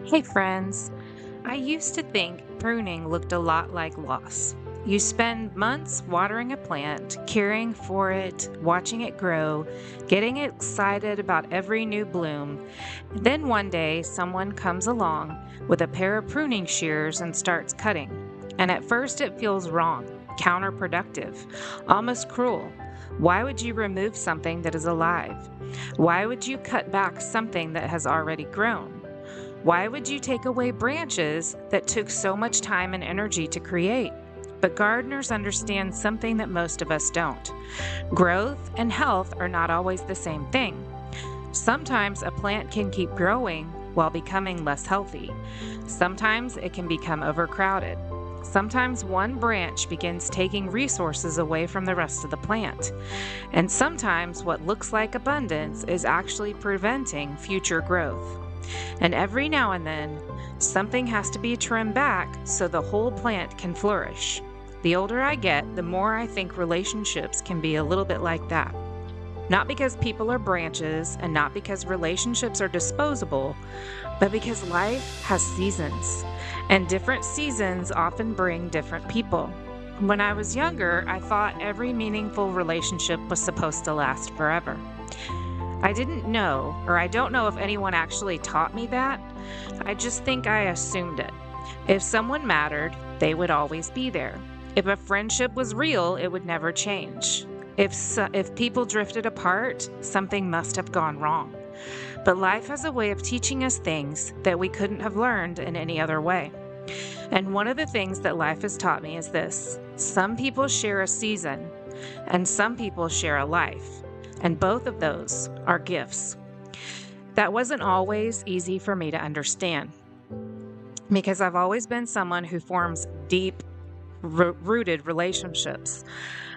Hey friends, I used to think pruning looked a lot like loss. You spend months watering a plant, caring for it, watching it grow, getting excited about every new bloom. Then one day, someone comes along with a pair of pruning shears and starts cutting. And at first, it feels wrong, counterproductive, almost cruel. Why would you remove something that is alive? Why would you cut back something that has already grown? Why would you take away branches that took so much time and energy to create? But gardeners understand something that most of us don't. Growth and health are not always the same thing. Sometimes a plant can keep growing while becoming less healthy. Sometimes it can become overcrowded. Sometimes one branch begins taking resources away from the rest of the plant. And sometimes what looks like abundance is actually preventing future growth. And every now and then, something has to be trimmed back so the whole plant can flourish. The older I get, the more I think relationships can be a little bit like that. Not because people are branches and not because relationships are disposable, but because life has seasons, and different seasons often bring different people. When I was younger, I thought every meaningful relationship was supposed to last forever. I didn't know, or I don't know if anyone actually taught me that. I just think I assumed it. If someone mattered, they would always be there. If a friendship was real, it would never change. If people drifted apart, something must have gone wrong. But life has a way of teaching us things that we couldn't have learned in any other way. And one of the things that life has taught me is this: some people share a season, and some people share a life. And both of those are gifts. That wasn't always easy for me to understand because I've always been someone who forms deep, rooted relationships.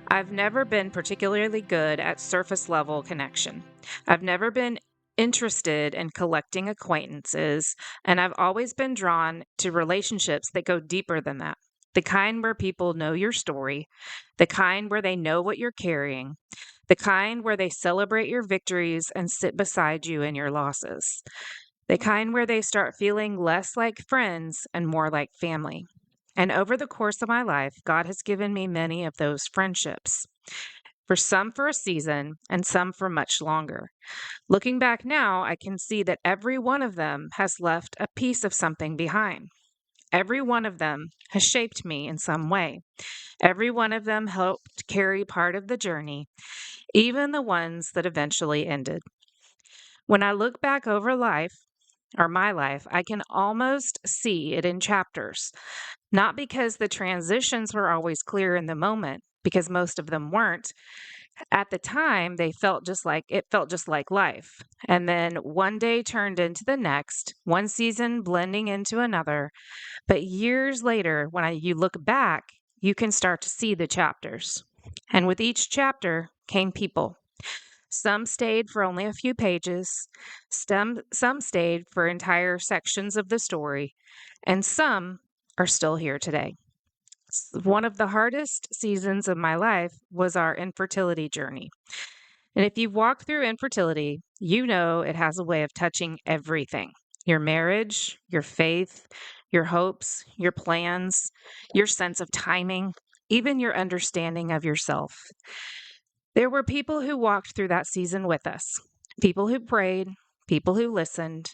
I've never been particularly good at surface level connection. I've never been interested in collecting acquaintances, and I've always been drawn to relationships that go deeper than that. The kind where people know your story, the kind where they know what you're carrying, the kind where they celebrate your victories and sit beside you in your losses, the kind where they start feeling less like friends and more like family. And over the course of my life, God has given me many of those friendships. For some for a season, and some for much longer. Looking back now, I can see that every one of them has left a piece of something behind. Every one of them has shaped me in some way. Every one of them helped carry part of the journey, even the ones that eventually ended. When I look back over life, or my life, I can almost see it in chapters. Not because the transitions were always clear in the moment, because most of them weren't. At the time, they felt just like life. And then one day turned into the next, one season blending into another. But years later, you look back, you can start to see the chapters. And with each chapter came people. Some stayed for only a few pages, some stayed for entire sections of the story, and some are still here today. One of the hardest seasons of my life was our infertility journey. And if you've walked through infertility, you know it has a way of touching everything: your marriage, your faith, your hopes, your plans, your sense of timing, even your understanding of yourself. There were people who walked through that season with us, people who prayed, people who listened,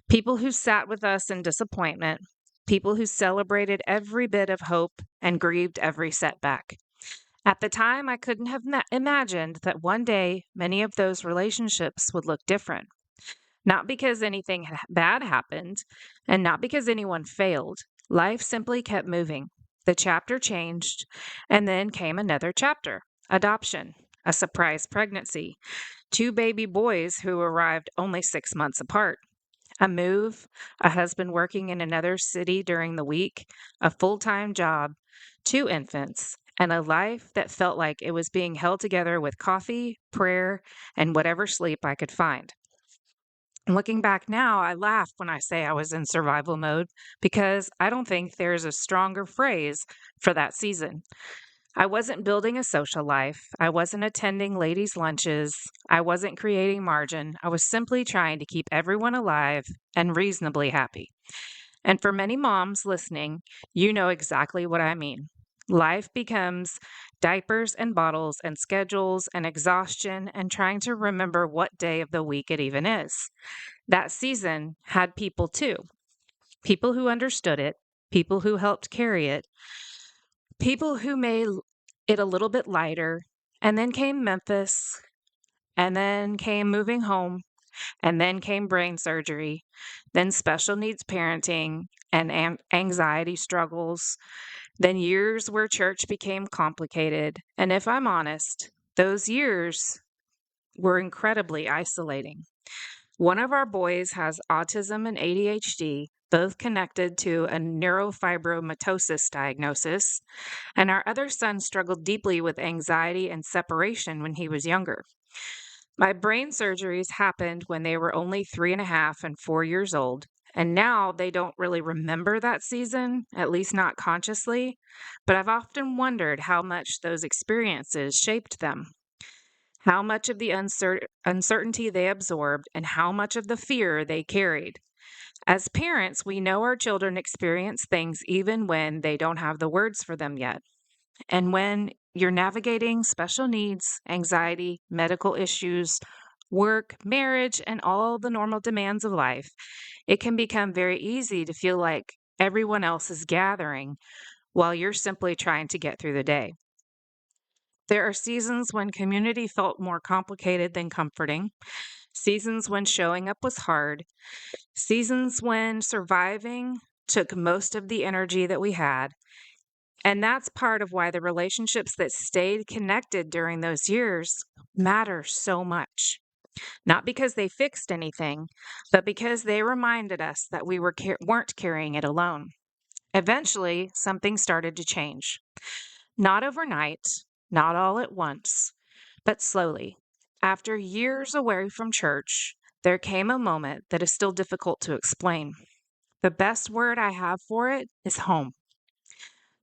people who sat with us in disappointment, people who celebrated every bit of hope and grieved every setback. At the time, I couldn't have imagined that one day many of those relationships would look different. Not because anything bad happened, and not because anyone failed. Life simply kept moving. The chapter changed, and then came another chapter: adoption, a surprise pregnancy, two baby boys who arrived only 6 months apart, a move, a husband working in another city during the week, a full time job, two infants, and a life that felt like it was being held together with coffee, prayer, and whatever sleep I could find. Looking back now, I laugh when I say I was in survival mode because I don't think there's a stronger phrase for that season. I wasn't building a social life. I wasn't attending ladies' lunches. I wasn't creating margin. I was simply trying to keep everyone alive and reasonably happy. And for many moms listening, you know exactly what I mean. Life becomes diapers and bottles and schedules and exhaustion and trying to remember what day of the week it even is. That season had people too, people who understood it, people who helped carry it, people who made it a little bit lighter. And then came Memphis, and then came moving home, and then came brain surgery, then special needs parenting and anxiety struggles, then years where church became complicated. And if I'm honest, those years were incredibly isolating. One of our boys has autism and ADHD, both connected to a neurofibromatosis diagnosis, and our other son struggled deeply with anxiety and separation when he was younger. My brain surgeries happened when they were only 3.5 and 4 years old, and now they don't really remember that season, at least not consciously, but I've often wondered how much those experiences shaped them, how much of the uncertainty they absorbed, and how much of the fear they carried. As parents, we know our children experience things even when they don't have the words for them yet. And when you're navigating special needs, anxiety, medical issues, work, marriage, and all the normal demands of life, it can become very easy to feel like everyone else is gathering while you're simply trying to get through the day. There are seasons when community felt more complicated than comforting, seasons when showing up was hard, seasons when surviving took most of the energy that we had. And that's part of why the relationships that stayed connected during those years matter so much. Not because they fixed anything, but because they reminded us that we weren't carrying it alone. Eventually, something started to change. Not overnight, not all at once, but slowly. After years away from church, there came a moment that is still difficult to explain. The best word I have for it is home.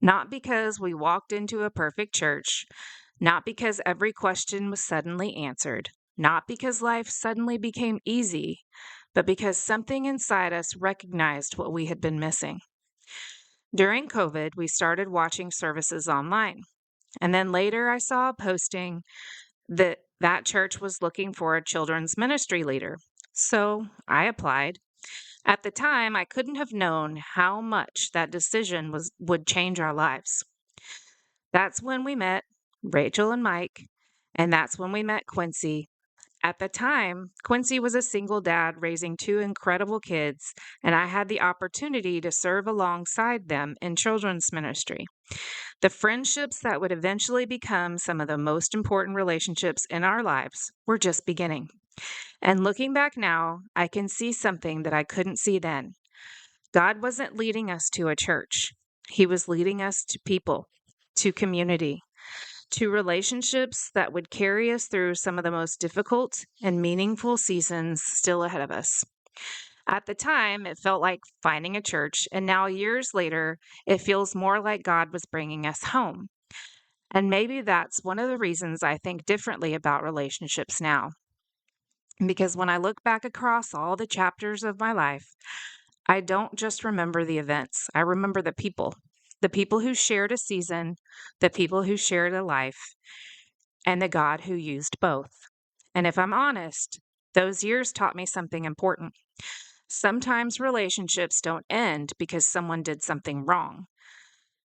Not because we walked into a perfect church, not because every question was suddenly answered, not because life suddenly became easy, but because something inside us recognized what we had been missing. During COVID, we started watching services online. And then later I saw a posting that that church was looking for a children's ministry leader. So I applied. At the time, I couldn't have known how much that decision would change our lives. That's when we met Rachel and Mike, and that's when we met Quincy. At the time, Quincy was a single dad raising two incredible kids, and I had the opportunity to serve alongside them in children's ministry. The friendships that would eventually become some of the most important relationships in our lives were just beginning. And looking back now, I can see something that I couldn't see then. God wasn't leading us to a church, He was leading us to people, to community, to relationships that would carry us through some of the most difficult and meaningful seasons still ahead of us. At the time, it felt like finding a church, and now years later, it feels more like God was bringing us home. And maybe that's one of the reasons I think differently about relationships now. Because when I look back across all the chapters of my life, I don't just remember the events, I remember the people who shared a season, the people who shared a life, and the God who used both. And if I'm honest, those years taught me something important. Sometimes relationships don't end because someone did something wrong.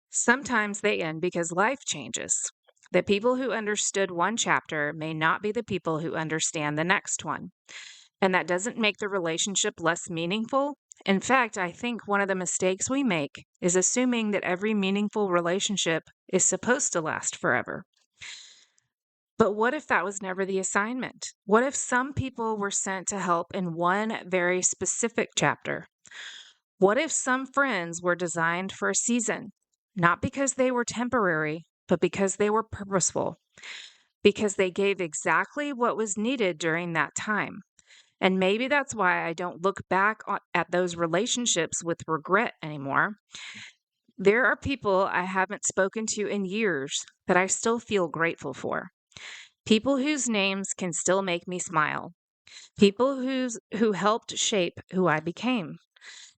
Sometimes they end because life changes. The people who understood one chapter may not be the people who understand the next one. And that doesn't make the relationship less meaningful. In fact, I think one of the mistakes we make is assuming that every meaningful relationship is supposed to last forever. But what if that was never the assignment? What if some people were sent to help in one very specific chapter? What if some friends were designed for a season, not because they were temporary, but because they were purposeful, because they gave exactly what was needed during that time? And maybe that's why I don't look back at those relationships with regret anymore. There are people I haven't spoken to in years that I still feel grateful for. People whose names can still make me smile. People who helped shape who I became.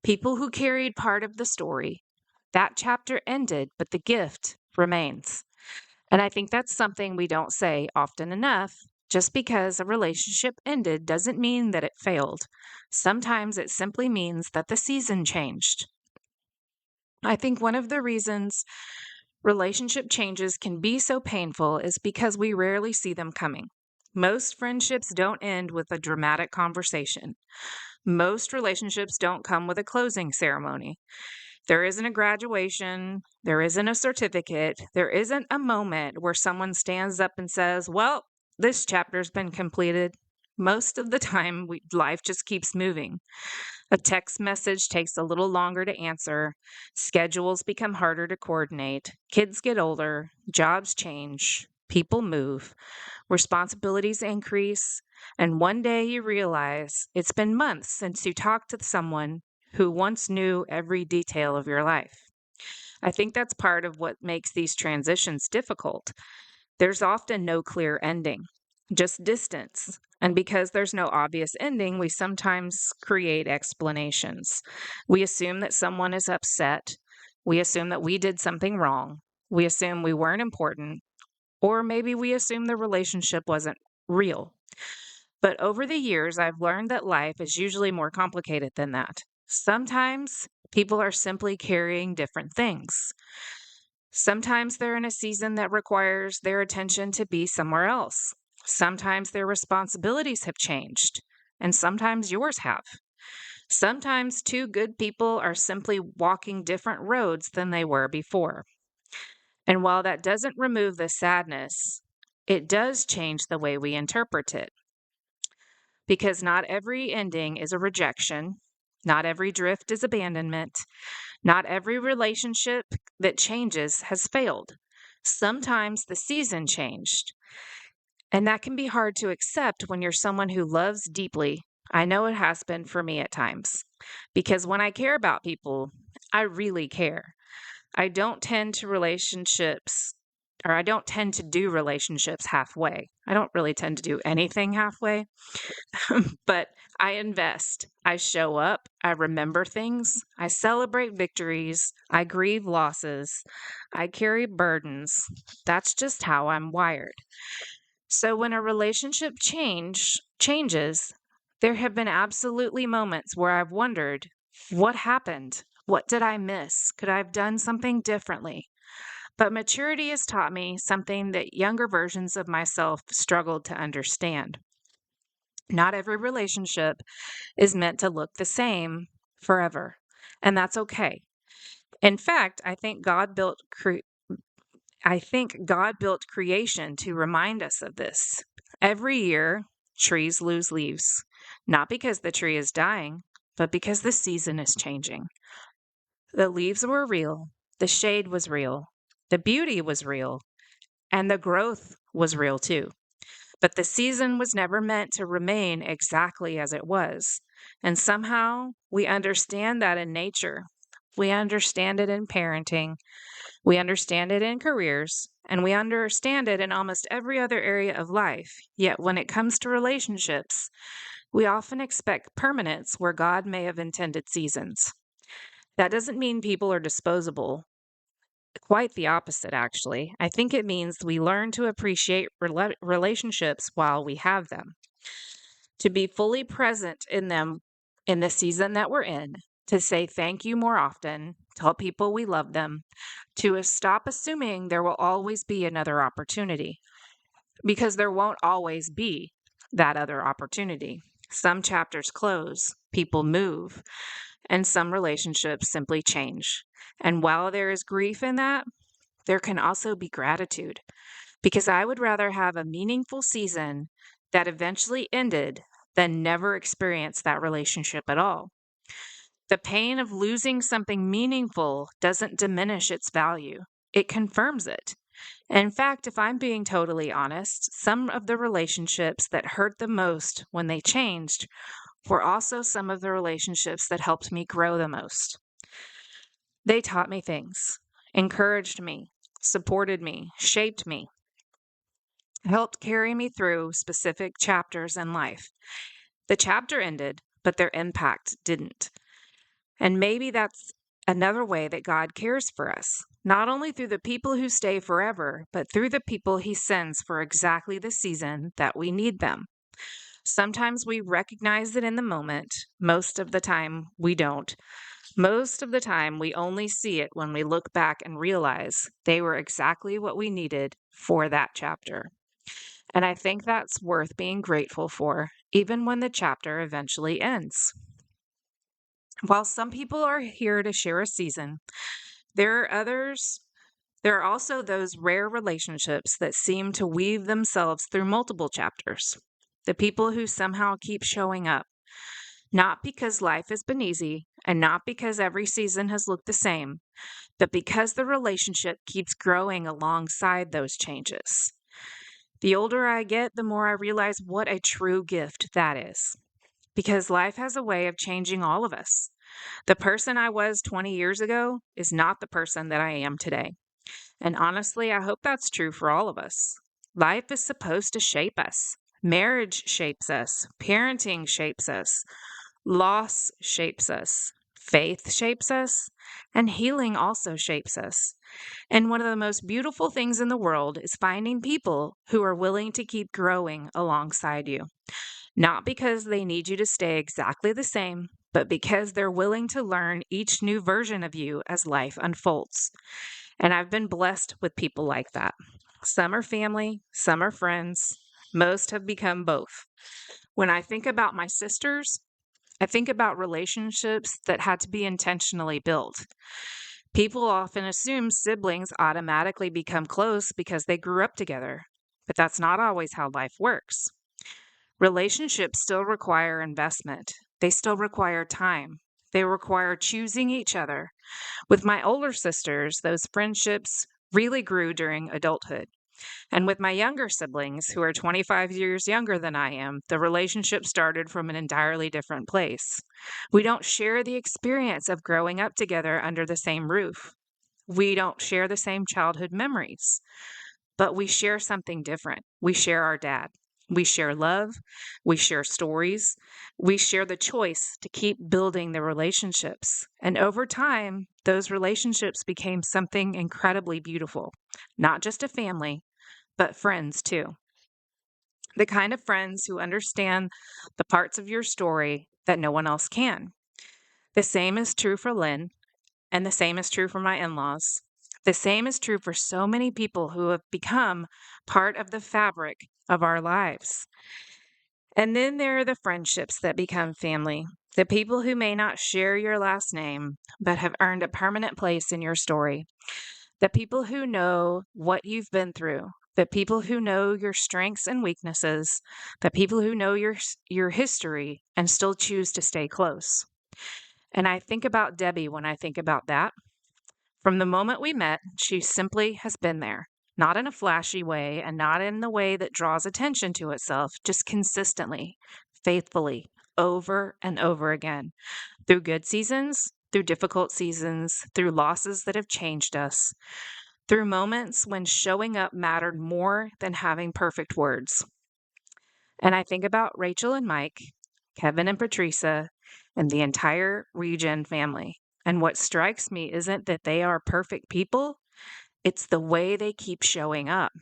People who carried part of the story. That chapter ended, but the gift remains. And I think that's something we don't say often enough. Just because a relationship ended doesn't mean that it failed. Sometimes it simply means that the season changed. I think one of the reasons relationship changes can be so painful is because we rarely see them coming. Most friendships don't end with a dramatic conversation. Most relationships don't come with a closing ceremony. There isn't a graduation, there isn't a certificate, there isn't a moment where someone stands up and says, "Well, this chapter's been completed." Most of the time, life just keeps moving. A text message takes a little longer to answer, schedules become harder to coordinate, kids get older, jobs change, people move, responsibilities increase, and one day you realize it's been months since you talked to someone who once knew every detail of your life. I think that's part of what makes these transitions difficult. There's often no clear ending, just distance. And because there's no obvious ending, we sometimes create explanations. We assume that someone is upset. We assume that we did something wrong. We assume we weren't important. Or maybe we assume the relationship wasn't real. But over the years, I've learned that life is usually more complicated than that. Sometimes people are simply carrying different things. Sometimes they're in a season that requires their attention to be somewhere else. Sometimes their responsibilities have changed, and sometimes yours have. Sometimes two good people are simply walking different roads than they were before. And while that doesn't remove the sadness, it does change the way we interpret it. Because not every ending is a rejection, not every drift is abandonment, not every relationship that changes has failed. Sometimes the season changed, and that can be hard to accept when you're someone who loves deeply. I know it has been for me at times, because when I care about people, I really care. I don't tend to relationships, or I don't tend to do relationships halfway. I don't really tend to do anything halfway. But I invest. I show up. I remember things. I celebrate victories. I grieve losses. I carry burdens. That's just how I'm wired. So when a relationship changes, there have been absolutely moments where I've wondered, what happened? What did I miss? Could I have done something differently? But maturity has taught me something that younger versions of myself struggled to understand. Not every relationship is meant to look the same forever, and that's okay. In fact, I think God built creation to remind us of this. Every year, trees lose leaves, not because the tree is dying, but because the season is changing. The leaves were real, the shade was real, the beauty was real, and the growth was real too. But the season was never meant to remain exactly as it was. And somehow we understand that in nature. We understand it in parenting. We understand it in careers. And we understand it in almost every other area of life. Yet when it comes to relationships, we often expect permanence where God may have intended seasons. That doesn't mean people are disposable. Quite the opposite, actually. I think it means we learn to appreciate relationships while we have them, to be fully present in them in the season that we're in, to say thank you more often, tell people we love them, to stop assuming there will always be another opportunity, because there won't always be that other opportunity. Some chapters close, people move, and some relationships simply change. And while there is grief in that, there can also be gratitude, because I would rather have a meaningful season that eventually ended than never experience that relationship at all. The pain of losing something meaningful doesn't diminish its value, it confirms it. In fact, if I'm being totally honest, some of the relationships that hurt the most when they changed were also some of the relationships that helped me grow the most. They taught me things, encouraged me, supported me, shaped me, helped carry me through specific chapters in life. The chapter ended, but their impact didn't. And maybe that's another way that God cares for us, not only through the people who stay forever, but through the people he sends for exactly the season that we need them. Sometimes we recognize it in the moment. Most of the time, we don't. Most of the time, we only see it when we look back and realize they were exactly what we needed for that chapter. And I think that's worth being grateful for, even when the chapter eventually ends. While some people are here to share a season, there are others. There are also those rare relationships that seem to weave themselves through multiple chapters. The people who somehow keep showing up, not because life has been easy and not because every season has looked the same, but because the relationship keeps growing alongside those changes. The older I get, the more I realize what a true gift that is. Because life has a way of changing all of us. The person I was 20 years ago is not the person that I am today. And honestly, I hope that's true for all of us. Life is supposed to shape us. Marriage shapes us. Parenting shapes us. Loss shapes us. Faith shapes us. And healing also shapes us. And one of the most beautiful things in the world is finding people who are willing to keep growing alongside you. Not because they need you to stay exactly the same, but because they're willing to learn each new version of you as life unfolds. And I've been blessed with people like that. Some are family, some are friends, most have become both. When I think about my sisters, I think about relationships that had to be intentionally built. People often assume siblings automatically become close because they grew up together, but that's not always how life works. Relationships still require investment. They still require time. They require choosing each other. With my older sisters, those friendships really grew during adulthood. And with my younger siblings, who are 25 years younger than I am, the relationship started from an entirely different place. We don't share the experience of growing up together under the same roof. We don't share the same childhood memories, but we share something different. We share our dad. We share love. We share stories. We share the choice to keep building the relationships. And over time, those relationships became something incredibly beautiful. Not just a family, but friends too. The kind of friends who understand the parts of your story that no one else can. The same is true for Lynn, and the same is true for my in laws. The same is true for so many people who have become part of the fabric of our lives. And then there are the friendships that become family, the people who may not share your last name, but have earned a permanent place in your story, the people who know what you've been through, the people who know your strengths and weaknesses, the people who know your history and still choose to stay close. And I think about Debbie when I think about that. From the moment we met, she simply has been there, not in a flashy way and not in the way that draws attention to itself, just consistently, faithfully, over and over again, through good seasons, through difficult seasons, through losses that have changed us, through moments when showing up mattered more than having perfect words. And I think about Rachel and Mike, Kevin and Patricia, and the entire Regen family. And what strikes me isn't that they are perfect people, it's the way they keep showing up.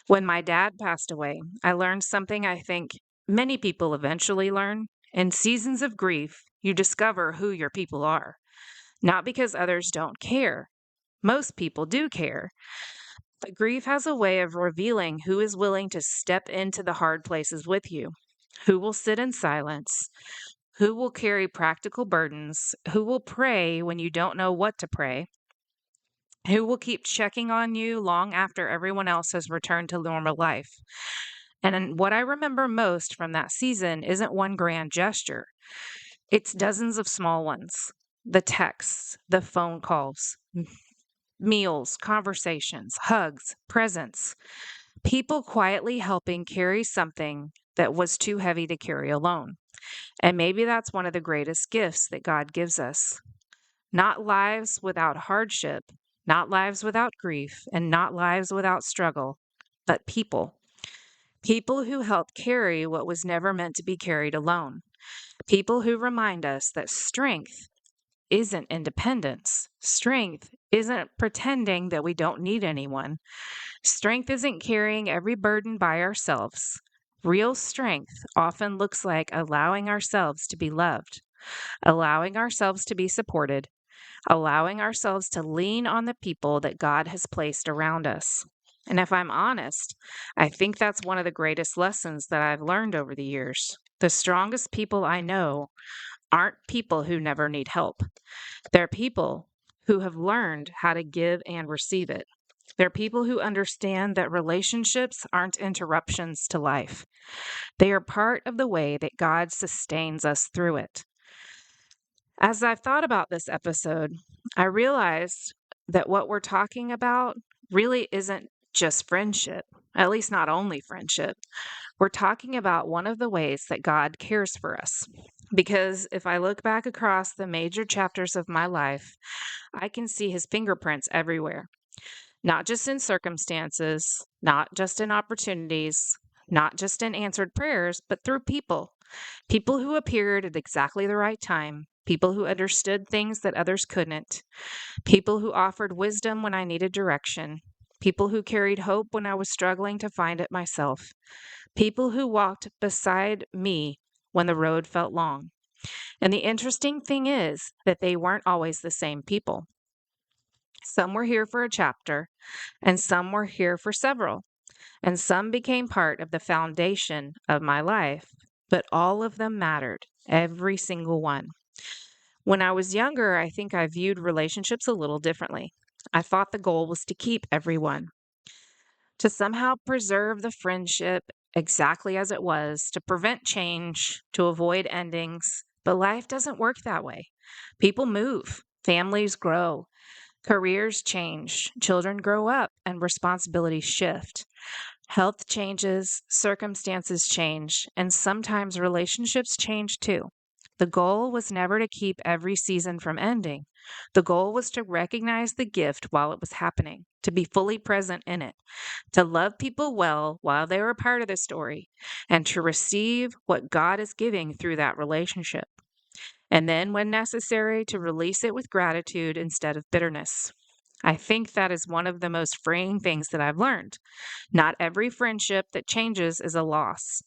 When my dad passed away, I learned something I think many people eventually learn. In seasons of grief, you discover who your people are. Not because others don't care. Most people do care. But grief has a way of revealing who is willing to step into the hard places with you, who will sit in silence, who will carry practical burdens, who will pray when you don't know what to pray, who will keep checking on you long after everyone else has returned to normal life. And what I remember most from that season isn't one grand gesture, it's dozens of small ones. The texts, the phone calls, meals, conversations, hugs, presents, people quietly helping carry something that was too heavy to carry alone. And maybe that's one of the greatest gifts that God gives us. not lives without hardship, not lives without grief, and not lives without struggle, but people. People who help carry what was never meant to be carried alone. People who remind us that strength isn't independence. Strength isn't pretending that we don't need anyone. Strength isn't carrying every burden by ourselves. Real strength often looks like allowing ourselves to be loved, allowing ourselves to be supported, allowing ourselves to lean on the people that God has placed around us. And if I'm honest, I think that's one of the greatest lessons that I've learned over the years. The strongest people I know aren't people who never need help. They're people who have learned how to give and receive it. They're people who understand that relationships aren't interruptions to life. They are part of the way that God sustains us through it. As I've thought about this episode, I realized that what we're talking about really isn't just friendship, at least not only friendship. We're talking about one of the ways that God cares for us. Because if I look back across the major chapters of my life, I can see his fingerprints everywhere, not just in circumstances, not just in opportunities, not just in answered prayers, but through people. People who appeared at exactly the right time, people who understood things that others couldn't, people who offered wisdom when I needed direction, people who carried hope when I was struggling to find it myself, people who walked beside me when the road felt long. And the interesting thing is that they weren't always the same people. Some were here for a chapter, and some were here for several, and some became part of the foundation of my life, but all of them mattered, every single one. When I was younger, I think I viewed relationships a little differently. I thought the goal was to keep everyone, to somehow preserve the friendship exactly as it was, to prevent change, to avoid endings. But life doesn't work that way. People move, families grow, careers change, children grow up, and responsibilities shift. Health changes, circumstances change, and sometimes relationships change too. The goal was never to keep every season from ending. The goal was to recognize the gift while it was happening, to be fully present in it, to love people well while they were a part of the story, and to receive what God is giving through that relationship. And then, when necessary, to release it with gratitude instead of bitterness. I think that is one of the most freeing things that I've learned. Not every friendship that changes is a loss.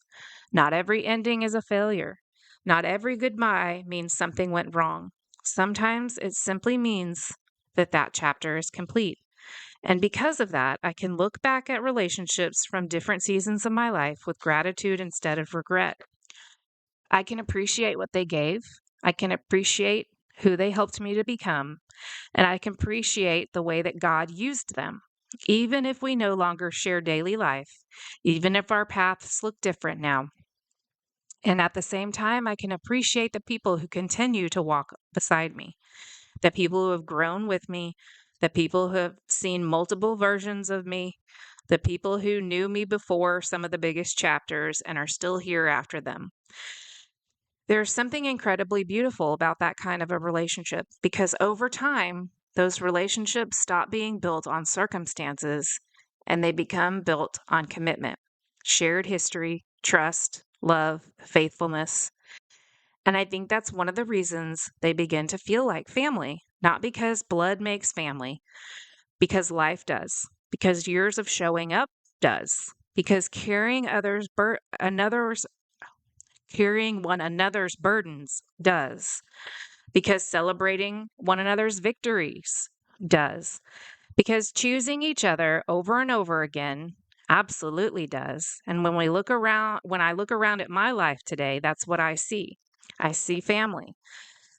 Not every ending is a failure. Not every goodbye means something went wrong. Sometimes it simply means that that chapter is complete. And because of that, I can look back at relationships from different seasons of my life with gratitude instead of regret. I can appreciate what they gave. I can appreciate who they helped me to become. And I can appreciate the way that God used them. Even if we no longer share daily life, even if our paths look different now. And at the same time, I can appreciate the people who continue to walk beside me, the people who have grown with me, the people who have seen multiple versions of me, the people who knew me before some of the biggest chapters and are still here after them. There's something incredibly beautiful about that kind of a relationship because over time, those relationships stop being built on circumstances and they become built on commitment, shared history, trust, love, faithfulness. And I think that's one of the reasons they begin to feel like family, not because blood makes family, because life does, because years of showing up does, because carrying one another's burdens does, because celebrating one another's victories does, because choosing each other over and over again absolutely does. And when I look around at my life today, that's what I see. I see family,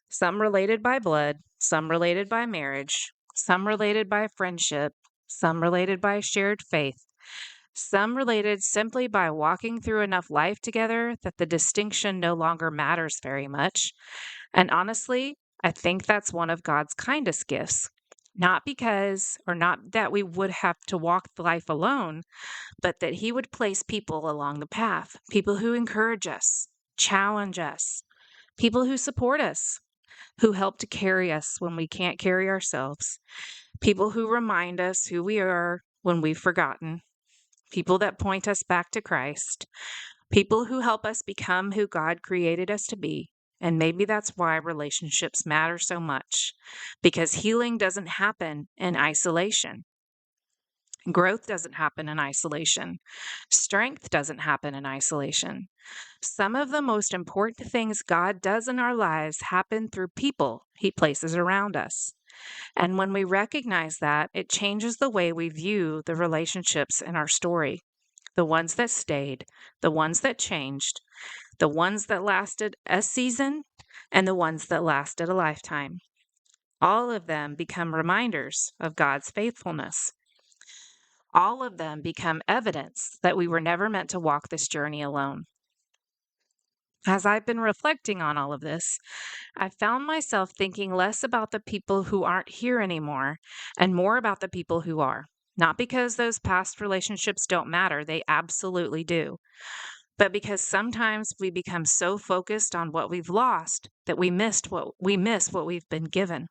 some related by blood, some related by marriage, some related by friendship, some related by shared faith, some related simply by walking through enough life together that the distinction no longer matters very much. And honestly, I think that's one of God's kindest gifts. Not that we would have to walk life alone, but that He would place people along the path, people who encourage us, challenge us, people who support us, who help to carry us when we can't carry ourselves, people who remind us who we are when we've forgotten, people that point us back to Christ, people who help us become who God created us to be. And maybe that's why relationships matter so much, because healing doesn't happen in isolation. Growth doesn't happen in isolation. Strength doesn't happen in isolation. Some of the most important things God does in our lives happen through people He places around us. And when we recognize that, it changes the way we view the relationships in our story, the ones that stayed, the ones that changed, the ones that lasted a season, and the ones that lasted a lifetime. All of them become reminders of God's faithfulness. All of them become evidence that we were never meant to walk this journey alone. As I've been reflecting on all of this, I've found myself thinking less about the people who aren't here anymore and more about the people who are. Not because those past relationships don't matter, they absolutely do, but because sometimes we become so focused on what we've lost that we miss what we've been given.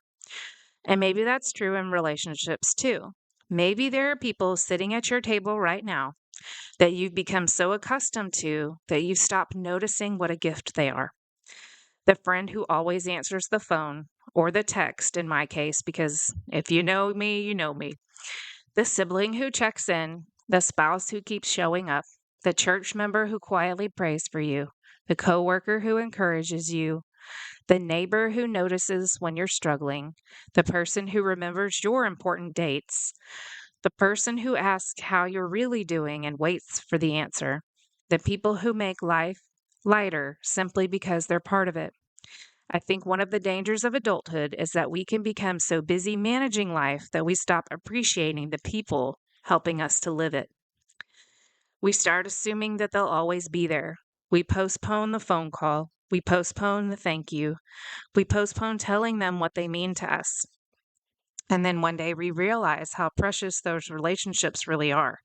And maybe that's true in relationships too. Maybe there are people sitting at your table right now that you've become so accustomed to that you've stopped noticing what a gift they are. The friend who always answers the phone or the text, in my case, because if you know me, you know me. The sibling who checks in, the spouse who keeps showing up, the church member who quietly prays for you, the coworker who encourages you, the neighbor who notices when you're struggling, the person who remembers your important dates, the person who asks how you're really doing and waits for the answer, the people who make life lighter simply because they're part of it. I think one of the dangers of adulthood is that we can become so busy managing life that we stop appreciating the people helping us to live it. We start assuming that they'll always be there. We postpone the phone call. We postpone the thank you. We postpone telling them what they mean to us. And then one day we realize how precious those relationships really are.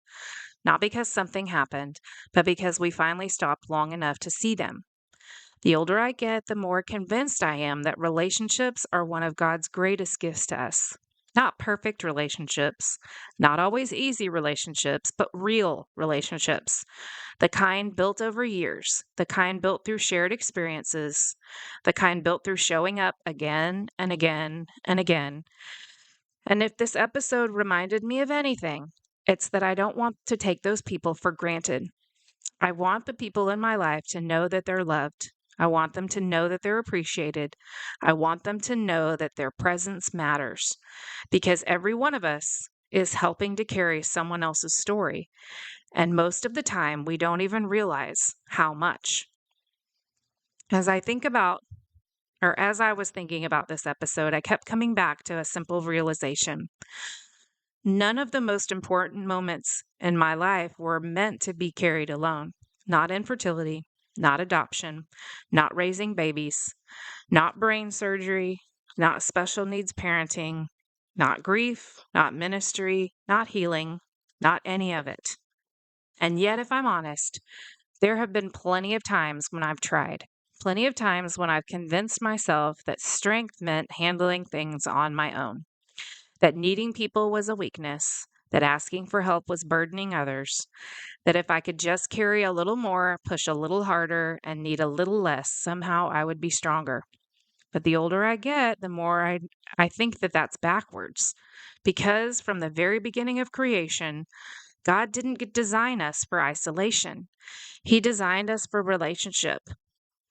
Not because something happened, but because we finally stopped long enough to see them. The older I get, the more convinced I am that relationships are one of God's greatest gifts to us. Not perfect relationships, not always easy relationships, but real relationships. The kind built over years, the kind built through shared experiences, the kind built through showing up again and again and again. And if this episode reminded me of anything, it's that I don't want to take those people for granted. I want the people in my life to know that they're loved. I want them to know that they're appreciated. I want them to know that their presence matters because every one of us is helping to carry someone else's story. And most of the time, we don't even realize how much. As I think about, or as I was thinking about this episode, I kept coming back to a simple realization. None of the most important moments in my life were meant to be carried alone. Not infertility, not adoption, not raising babies, not brain surgery, not special needs parenting, not grief, not ministry, not healing, not any of it. And yet, if I'm honest, there have been plenty of times when I've tried, plenty of times when I've convinced myself that strength meant handling things on my own, that needing people was a weakness, that asking for help was burdening others, that if I could just carry a little more, push a little harder, and need a little less, somehow I would be stronger. But the older I get, the more I think that that's backwards. Because from the very beginning of creation, God didn't design us for isolation. He designed us for relationship,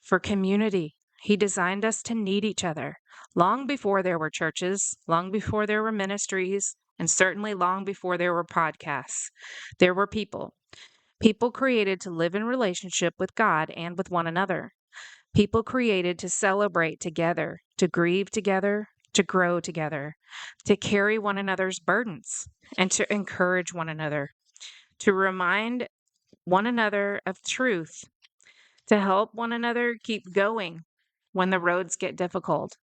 for community. He designed us to need each other. Long before there were churches, long before there were ministries, and certainly long before there were podcasts, there were people. People created to live in relationship with God and with one another. People created to celebrate together, to grieve together, to grow together, to carry one another's burdens, and to encourage one another, to remind one another of truth, to help one another keep going when the roads get difficult.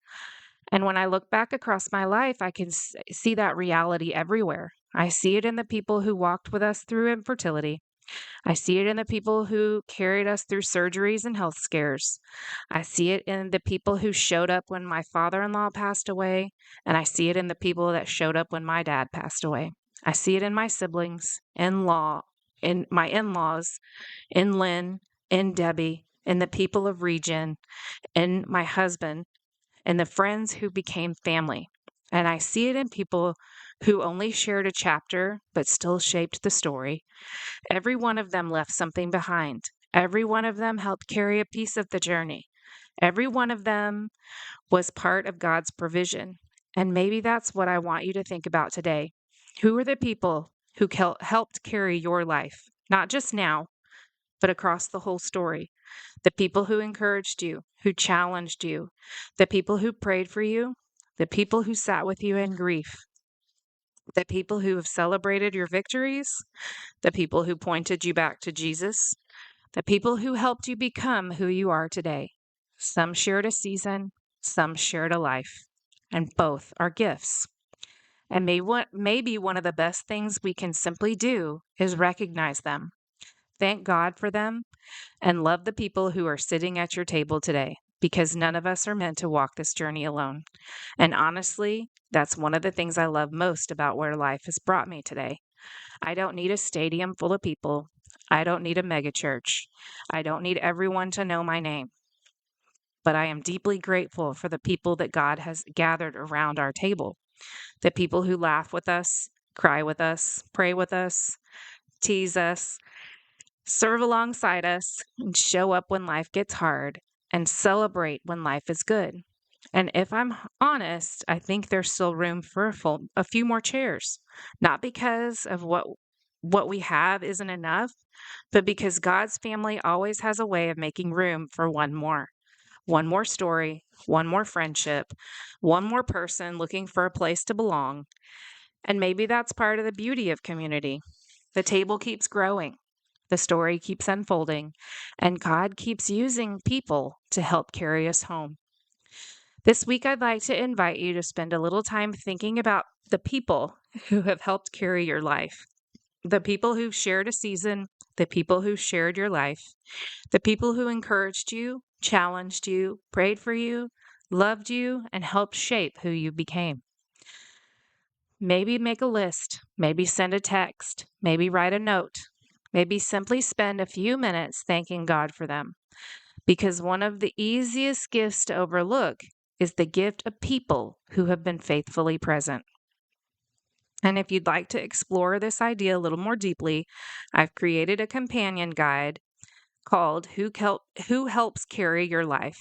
And when I look back across my life, I can see that reality everywhere. I see it in the people who walked with us through infertility. I see it in the people who carried us through surgeries and health scares. I see it in the people who showed up when my father-in-law passed away, and I see it in the people that showed up when my dad passed away. I see it in my siblings, in my in-laws, in Lynn, in Debbie, in the people of Regen, in my husband, and the friends who became family. And I see it in people who only shared a chapter but still shaped the story. Every one of them left something behind. Every one of them helped carry a piece of the journey. Every one of them was part of God's provision. And maybe that's what I want you to think about today. Who are the people who helped carry your life? Not just now, but across the whole story. The people who encouraged you, who challenged you, the people who prayed for you, the people who sat with you in grief, the people who have celebrated your victories, the people who pointed you back to Jesus, the people who helped you become who you are today. Some shared a season, some shared a life, and both are gifts. And maybe one of the best things we can simply do is recognize them. Thank God for them and love the people who are sitting at your table today, because none of us are meant to walk this journey alone. And honestly, that's one of the things I love most about where life has brought me today. I don't need a stadium full of people. I don't need a megachurch. I don't need everyone to know my name. But I am deeply grateful for the people that God has gathered around our table. The people who laugh with us, cry with us, pray with us, tease us, serve alongside us, and show up when life gets hard, and celebrate when life is good. And if I'm honest, I think there's still room for a few more chairs, not because of what we have isn't enough, but because God's family always has a way of making room for one more story, one more friendship, one more person looking for a place to belong. And maybe that's part of the beauty of community. The table keeps growing. The story keeps unfolding, and God keeps using people to help carry us home. This week, I'd like to invite you to spend a little time thinking about the people who have helped carry your life, the people who shared a season, the people who shared your life, the people who encouraged you, challenged you, prayed for you, loved you, and helped shape who you became. Maybe make a list, maybe send a text, maybe write a note. Maybe simply spend a few minutes thanking God for them. Because one of the easiest gifts to overlook is the gift of people who have been faithfully present. And if you'd like to explore this idea a little more deeply, I've created a companion guide called Who Helps Carry Your Life.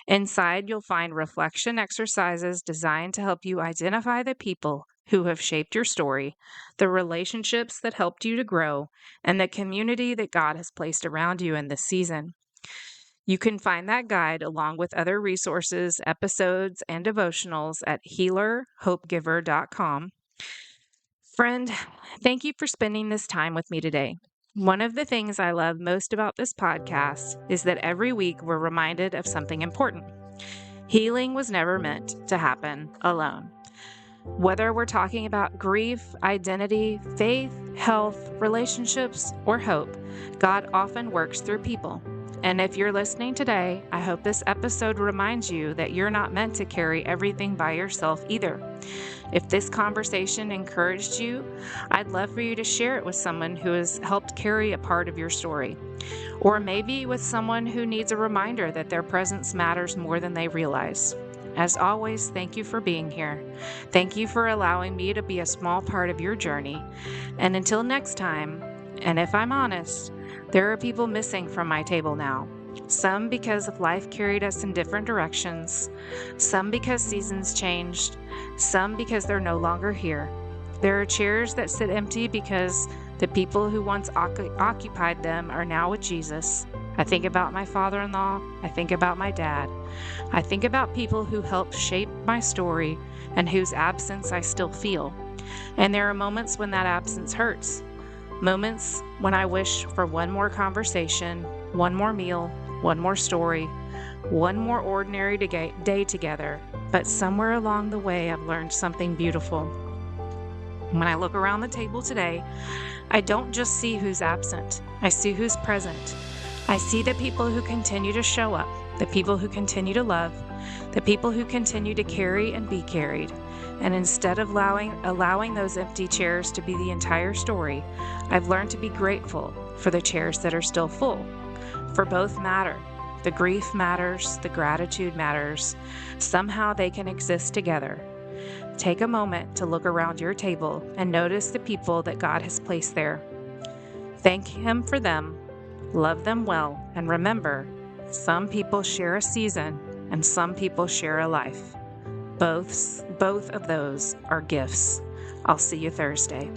Inside, you'll find reflection exercises designed to help you identify the people who have shaped your story, the relationships that helped you to grow, and the community that God has placed around you in this season. You can find that guide along with other resources, episodes, and devotionals at healerhopegiver.com. Friend, thank you for spending this time with me today. One of the things I love most about this podcast is that every week we're reminded of something important. Healing was never meant to happen alone. Whether we're talking about grief, identity, faith, health, relationships, or hope, God often works through people. And if you're listening today, I hope this episode reminds you that you're not meant to carry everything by yourself either. If this conversation encouraged you, I'd love for you to share it with someone who has helped carry a part of your story. Or maybe with someone who needs a reminder that their presence matters more than they realize. As always, thank you for being here. Thank you for allowing me to be a small part of your journey. And until next time, and if I'm honest, there are people missing from my table now. Some because of life carried us in different directions, some because seasons changed, some because they're no longer here. There are chairs that sit empty because the people who once occupied them are now with Jesus. I think about my father-in-law. I think about my dad. I think about people who helped shape my story and whose absence I still feel. And there are moments when that absence hurts. Moments when I wish for one more conversation, one more meal, one more story, one more ordinary day together. But somewhere along the way, I've learned something beautiful. When I look around the table today, I don't just see who's absent, I see who's present. I see the people who continue to show up, the people who continue to love, the people who continue to carry and be carried. And instead of allowing those empty chairs to be the entire story, I've learned to be grateful for the chairs that are still full. For both matter. The grief matters, the gratitude matters. Somehow they can exist together. Take a moment to look around your table and notice the people that God has placed there. Thank Him for them, love them well, and remember, some people share a season and some people share a life. Both of those are gifts. I'll see you Thursday.